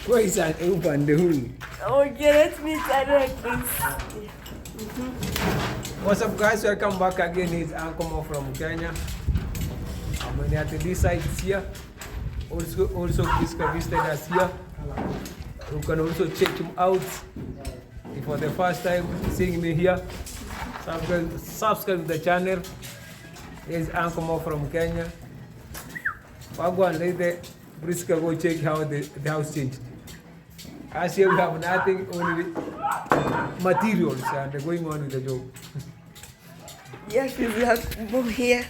Why is that upande huu? Okay, let me direct this. What's up guys, welcome back again. It's Uncle Mo from Kenya. I'm at this side here. Also please visit us here. You can also check him out. If for the first time seeing me here, subscribe to the channel. It's Uncle Mo from Kenya. Wagwan later, please go check how the house changed. As here we have nothing, only materials and going on with the job. Yes, we have more here.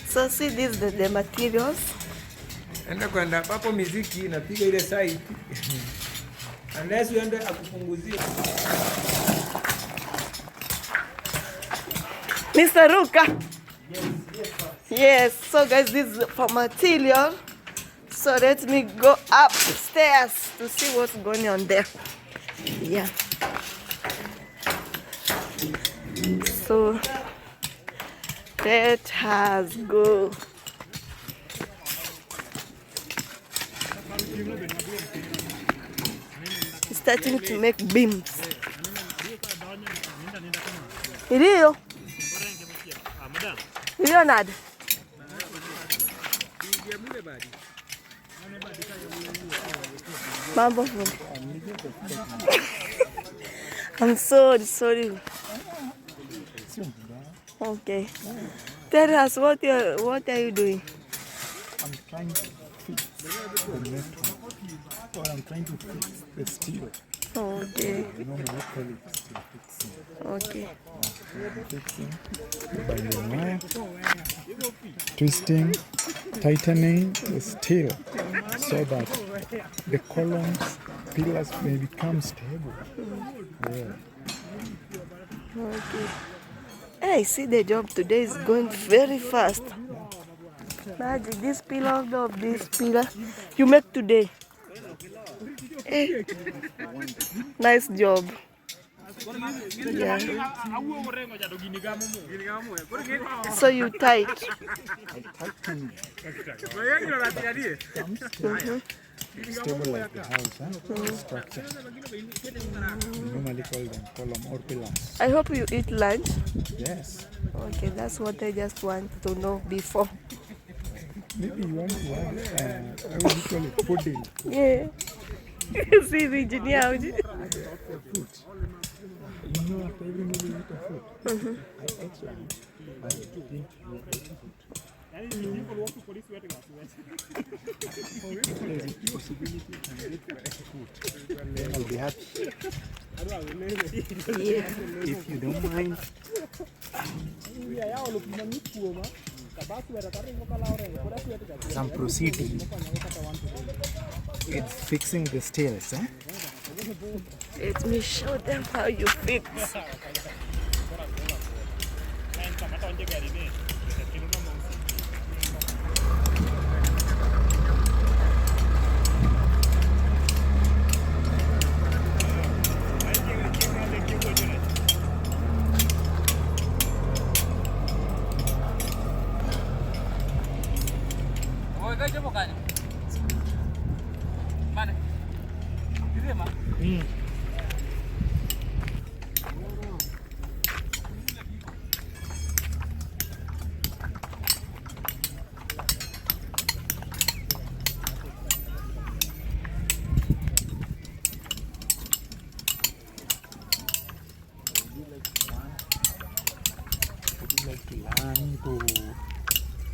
So see this the materials. Enda kwenda papo miziki inapiga ile site. Unless uende akupunguzia. Mr. Ruka. Yes, so guys, this is for material. So let me go upstairs to see what's going on there. Yeah. So let us go. Starting to make beams. Ilio? Ilio nad? Mambo. I'm sorry. Okay. Tell us what are you doing? I'm trying to fix the metal, or I'm trying to fix the steel. Okay. Normally I call it steel fixing. Okay. Fixing, binding wire, twisting, tightening the steel so that the columns, pillars may become stable. Yeah. Okay. Hey, see the job today is going very fast. Imagine this pillar of this pillar you make today. Hey. Nice job. Yeah. So you tight. Stabilize the house, structure. We normally call them column or pillars. I hope you eat lunch. Yes. Okay, that's what I just want to know before. Maybe you want to have, I would call it pudding. Yeah. See the engineer. Fruit. You know, after every meal you eat a fruit. I ate one. I didn't eat fruit. There's a possibility you can get food. Then I'll be happy. Yeah. If you don't mind. Some proceeding. It's fixing the stairs, eh? Let me show them how you fix.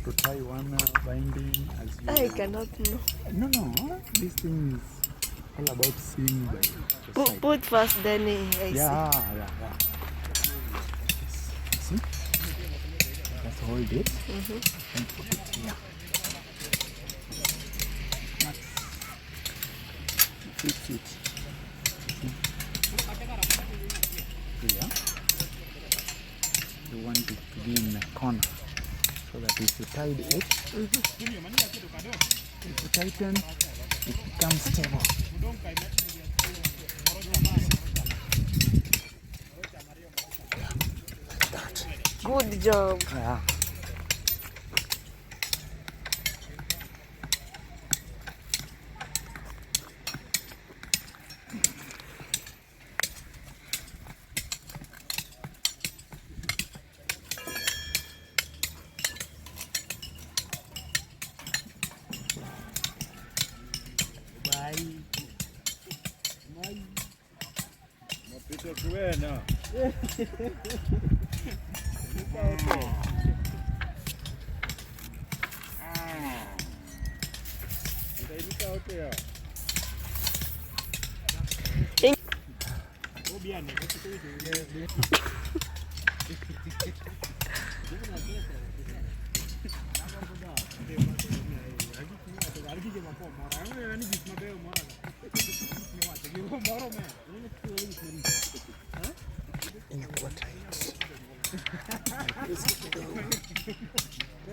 To try one binding as you... I cannot know. No. This thing is all about seeing the side. Put first, then I Yeah. See? Just hold it and put it here. Let's fix it. Here. You want it to be in the corner so that if you tied it, if you tighten, it becomes stable. Good job. Yeah.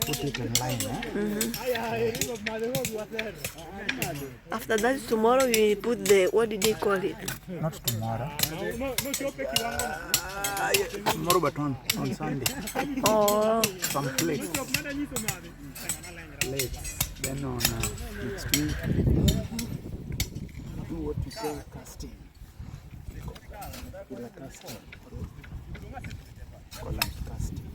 Put it in line, After that, tomorrow we put the, what did they call it? Not tomorrow. Tomorrow, but on Sunday. Oh, Some plates. Then on next week, do what you call casting. Casting. Column casting.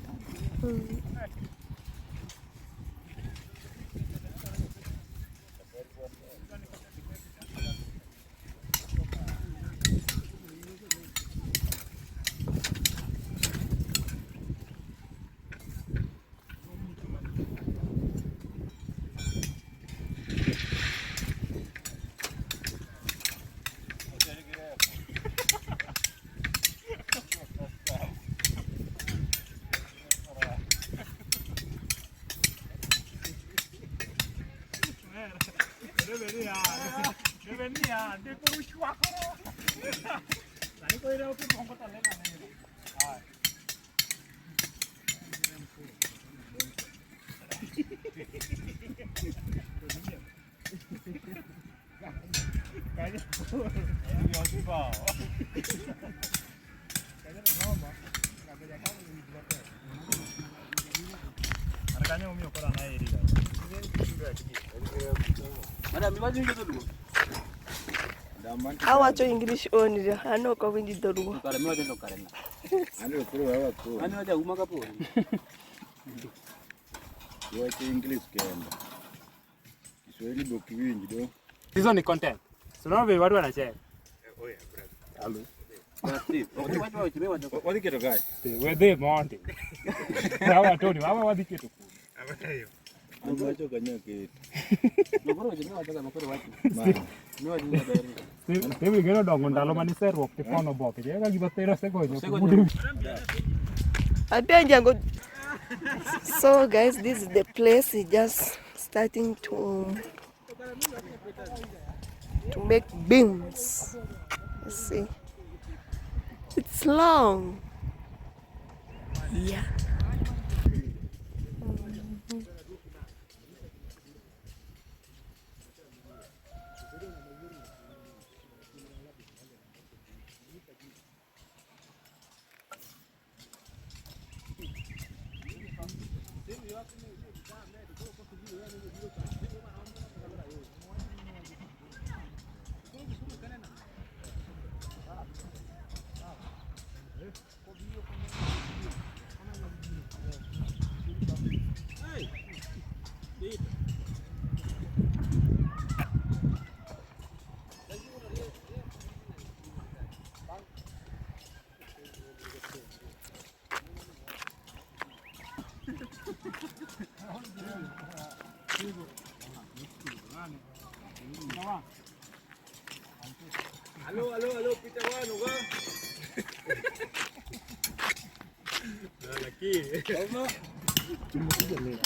I watch English only. I know coming to the room. Hizo ni content. Sio vile watu wanacheka. Wadhiketo kai. Wewe monte. Hawa Tony, hawa wadhiketo. Macho kanyake. Tewe gero dongo ndalo mani serwok tifono boke. Ka gibatero segonyo. So guys, this is the place. It's just starting to make beams. You see, it's long. Yeah. Halo, pita wano ka? Lalaki. Tama. Tumekuja leo.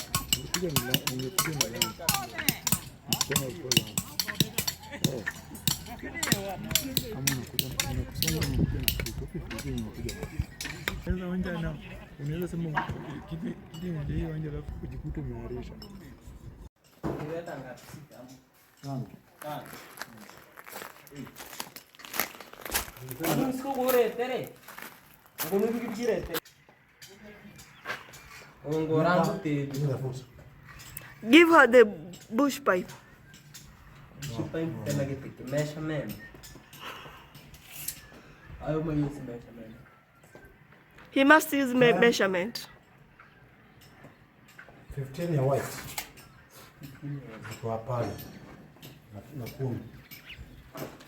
Unaweza sema kitu ndio uwanja alafu kujikuta umeharisha. Give her the bush pipe. Measurement. I will use measurement. He must use measurement. 15 ya white. Kwa pale. Na 10.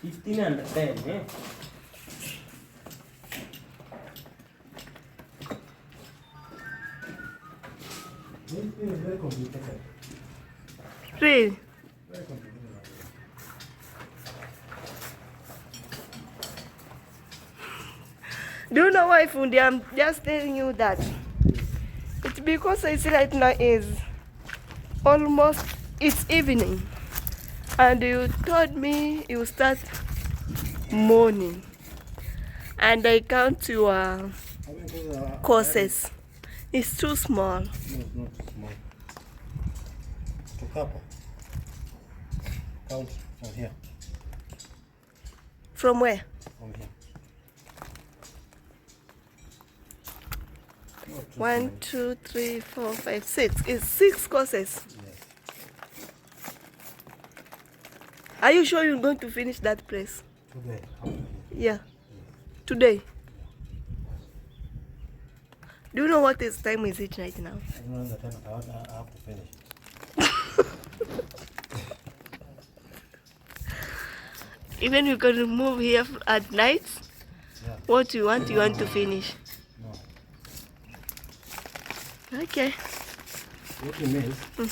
15 and 10, eh? It is very complicated. Really? Very complicated. Do you know why, Fundi? I'm just telling you that. It's because I see right now is almost it's evening. And you told me you start morning. And I count your I mean, those are courses. It's too small. no, it's not small. To couple. Count from here. From where? From here. Not too 1, small. 2, 3, 4, 5, 6. It's 6 courses. Yes. Are you sure you're going to finish that place? Today. How many? Yeah. Today. Do you know what is time is it right now? I don't know the time. I have to finish. Even you can move here at night. Yeah. What you want to finish. No. Okay. What it means, I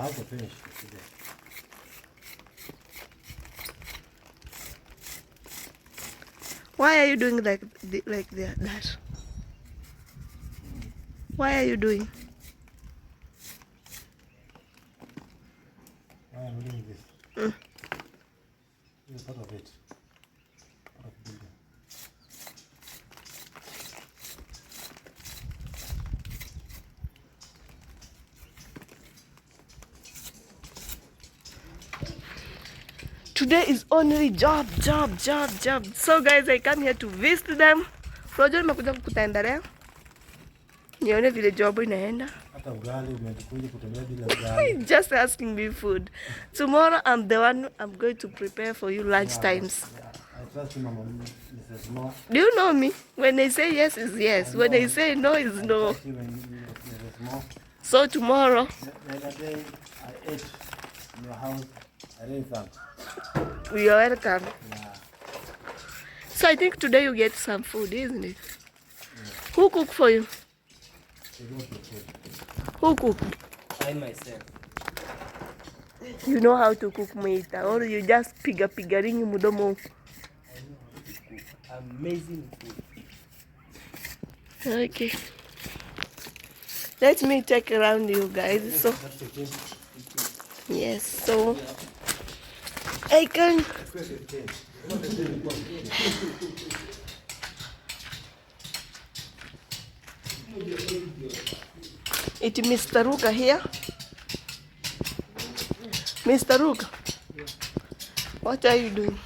have to finish today. Why are you doing that? Why are you doing? I am doing this. Mm. This is part of it. Part of building. Today is only job. So guys, I come here to visit them. Unajua nimekuja kukutembelea. Nione vile job inaenda. Hata ugali umekuja kutembea bila ugali. Just asking me food. Tomorrow I'm the one I'm going to prepare for you lunch times. I trust you, Mama Mrs. Mo. Do you know me? When I say yes is yes. When I say no is no. Trust you, Mrs. Mo. So tomorrow The other day I ate in your house. I didn't thank. we are welcome. Yeah. So I think today you get some food, isn't it? Who cook for you? You don't get food. Who cook? I myself. You know how to cook meita, or you just pigaring mudomo. Amazing food. Okay. Let me check around you guys. So That's the thing. yes, so I can it Mr. Ruka here. Mr. Ruka, what are you doing?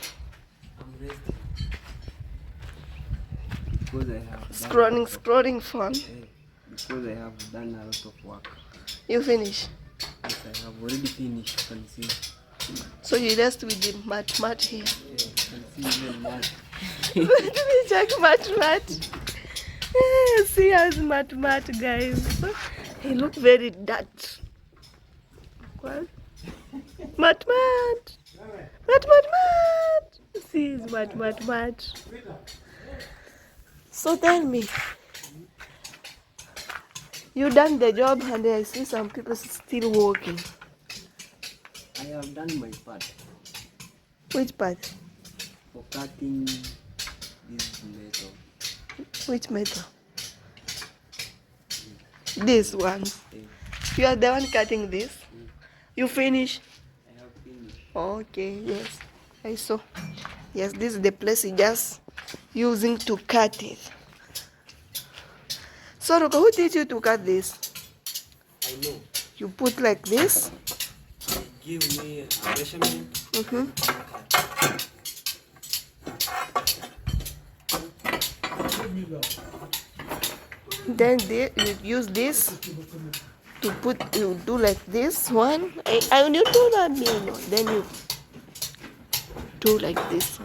I'm resting. Because I have Scrolling phone. because I have done a lot of work. You finish. Yes, I have already finished. You can see. So you rest with the mat here. Yeah, you can see even that. Let me check mat. See how's mat guys. He look very dark. What? Mat. See his mat. So tell me, you done the job and I see some people still working. I have done my part Which part? for cutting this metal. Which metal? This one. Yeah, You are the one cutting this? You finish? I have finished. Okay, yes. I saw. Yes, this is the place you just using to cut it. So, Ruka, who teach you to cut this? I know. You put like this. Give me a measurement. Then you use this to put, you do like this one. And you do that, then you do like this.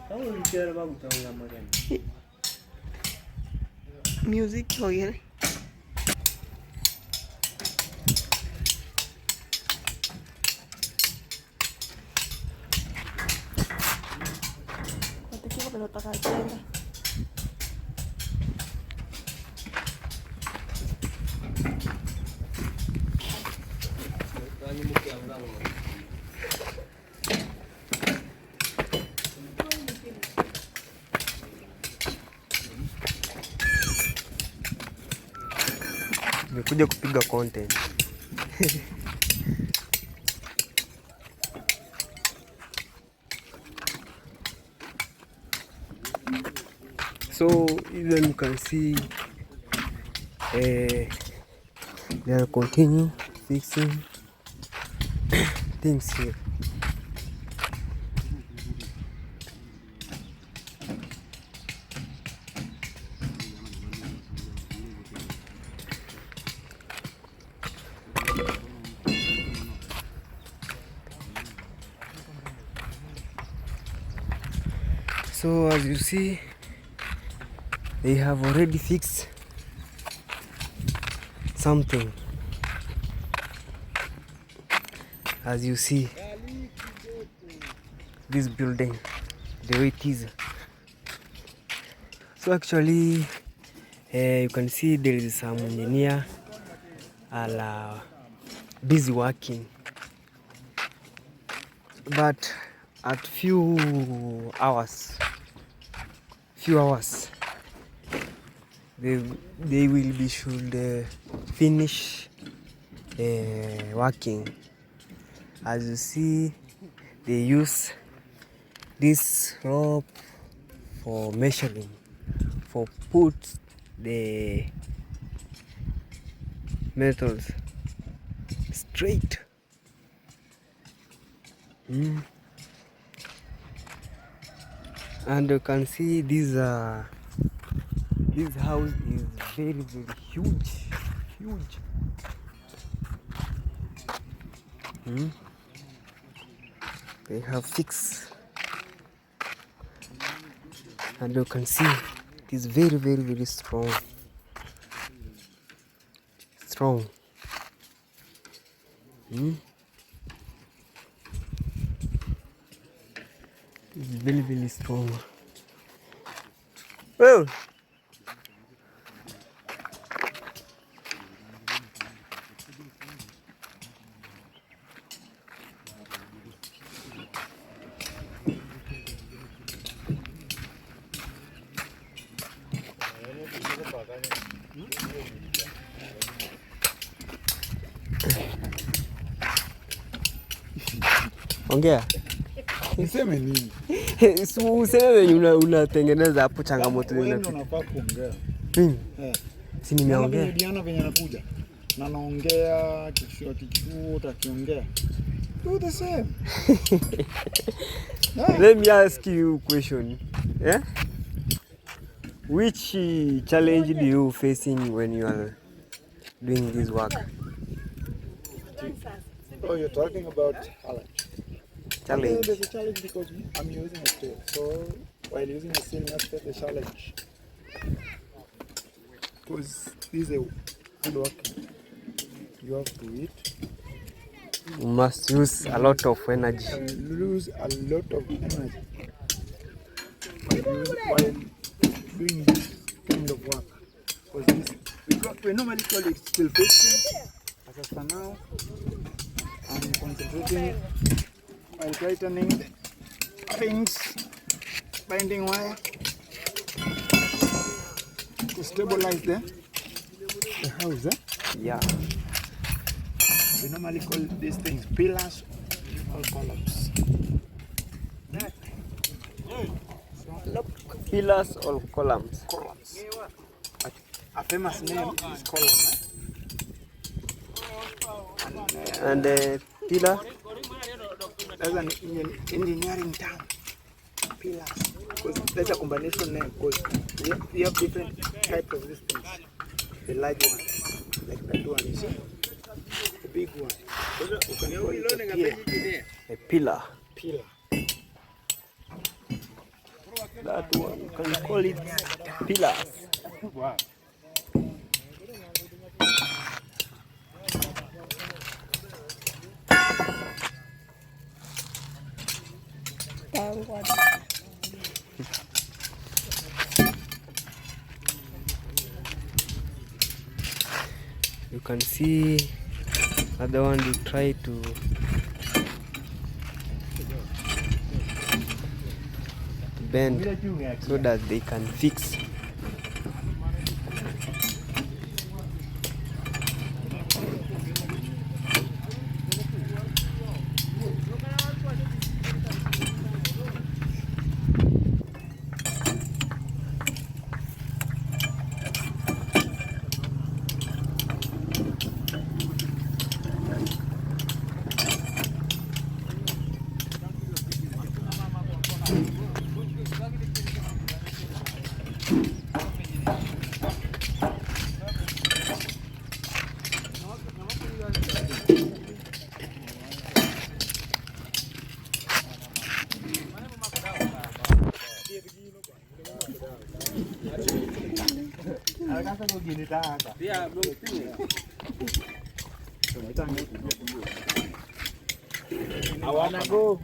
How will you care about the Moreno? Music वगैरह. vile utakajenga. Nimekuja kupiga content. So even you can see they are continue fixing things here. So as you see, they have already fixed something. As you see, this building, the way it is. So actually, you can see there is some engineer busy working, but at few hours they will be should finish working. As you see, they use this rope for measuring, for put the metals straight. And you can see this house is very, very huge. They have fixed, and you can see it is very, very, very strong. It's very, very strong. Well, ongea. Niseme nini? Useme wenye unatengeneza hapo changamoto wewe ndio unafaa kuongea. Mimi? Si nimeongea. Diana venye anakuja. Na naongea kichuo utakiongea. Do the same. Let me ask you a question. Yeah? Which challenge do you facing when you are doing this work? Oh, you're talking about challenge. Challenge. There's a challenge because I'm using a steel. So while using a steel, that's the challenge. Because this is a hard work. You have to eat. You must use a lot of energy. And lose a lot of energy while doing this kind of work. Because this, we normally call it steel fixing. As for now, I'm concentrating while tightening things, binding wire to stabilize the house. Yeah. We normally call these things pillars or columns. Pillars or columns? Columns. A famous name is column. And pillar? That's an engineering term. Pillars. Because that's a combination name. Because we have different types of these things. The large one, like that one, you see? The big one. You can call it a pier. A pillar. Pillar. That one, you can call it pillars. Wow. can see other one will try to bend so that they can fix. I wanna go.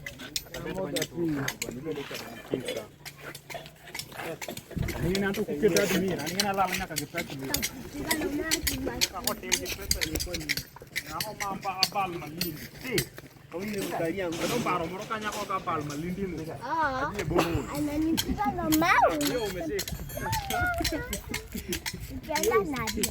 Ananipiga na mawe. Ukienda nadi.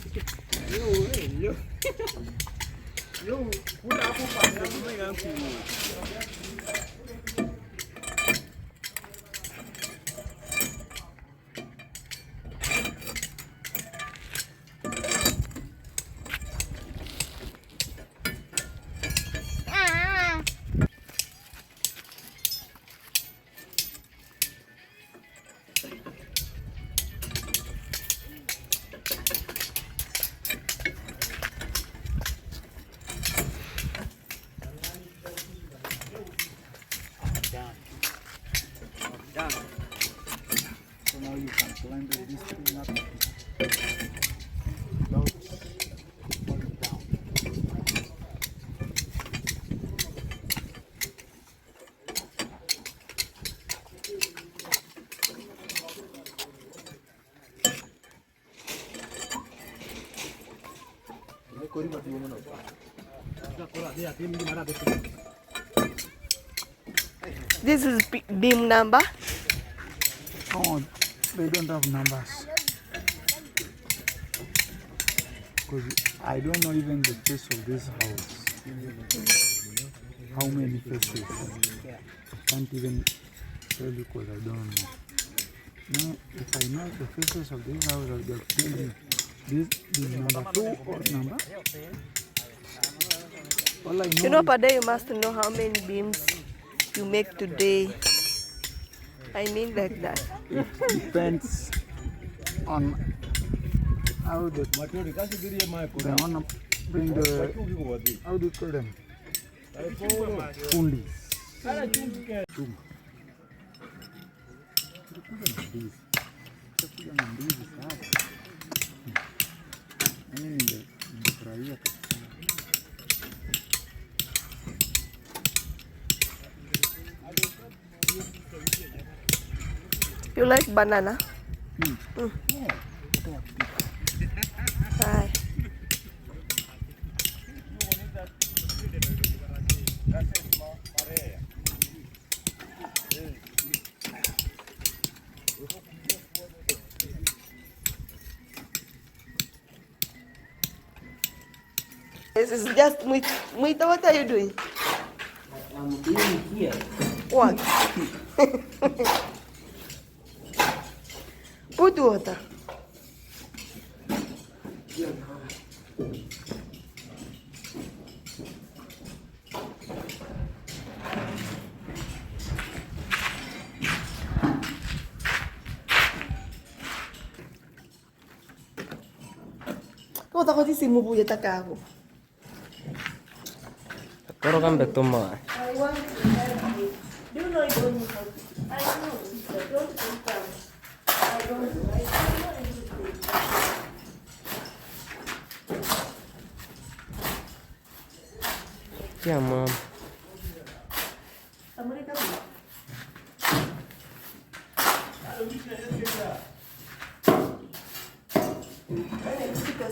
So now you can climb this thing up. This is beam number. Oh, they don't have numbers. Because I don't know even the face of this house. How many faces? I can't even tell you because I don't know. No, if I know the faces of this house, I'll just tell you. This is number 2 or number? All I know You know, per day you must know how many beams you make today. I mean like that. it depends on how they want to bring the, how do you call them? Fundis. Chuma. You like banana? Hi. This is just Muita, what are you doing? I'm doing here. What? Put water. Kau takut si simu punya takaku. Koro kan betoma. I want to help you. Do you know you don't know? I know, sister. Don't come. I don't know. I don't know anything. Yeah, mom. Somebody come.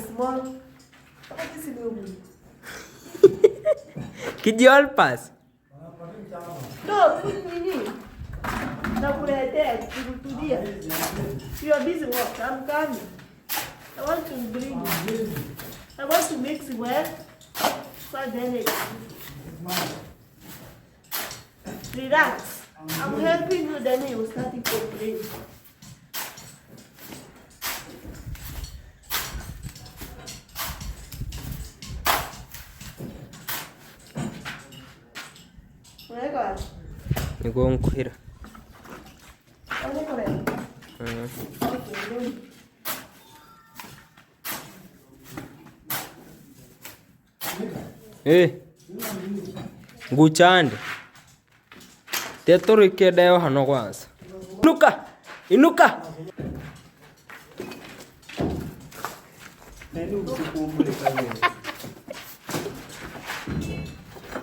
Small. Kijolpas. No, nini? Nakuletea kutulia. You are busy work. I'm coming. I want to bring you. I want to mix it well. So then relax. I'm helping you, then you start to complain. Where go? Niko nkwira. Where go? Okay, Nguchande. Tetorike dayo hano kwanza. Inuka! Inuka!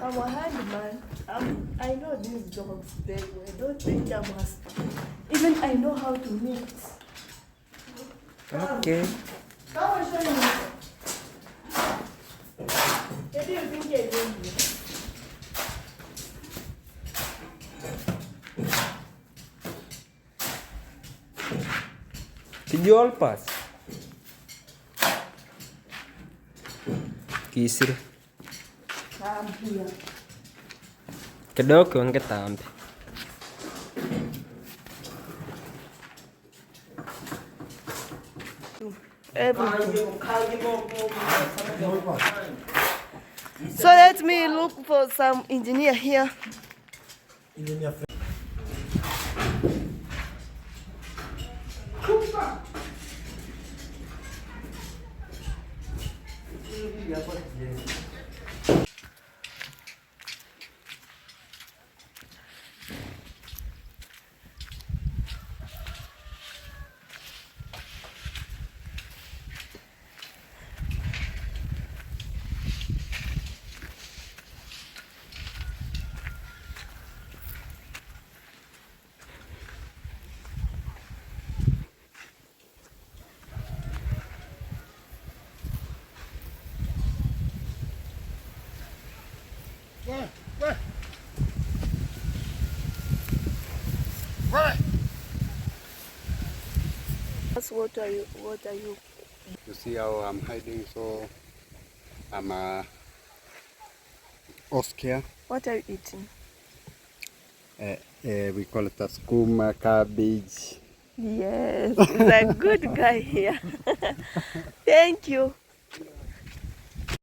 I'm a handyman. I know these jobs very well. I don't think I must. Even I know how to mix. Okay. Come and show me. What do you think you're doing here? Kijolpas. Kisiri. Come here. Kidogo kiwange tambi. So let me look for some engineer here. What are you? You see how I'm hiding, so I'm Oscar. What are you eating? We call it a skuma cabbage. Yes, he's a good guy here. Thank you.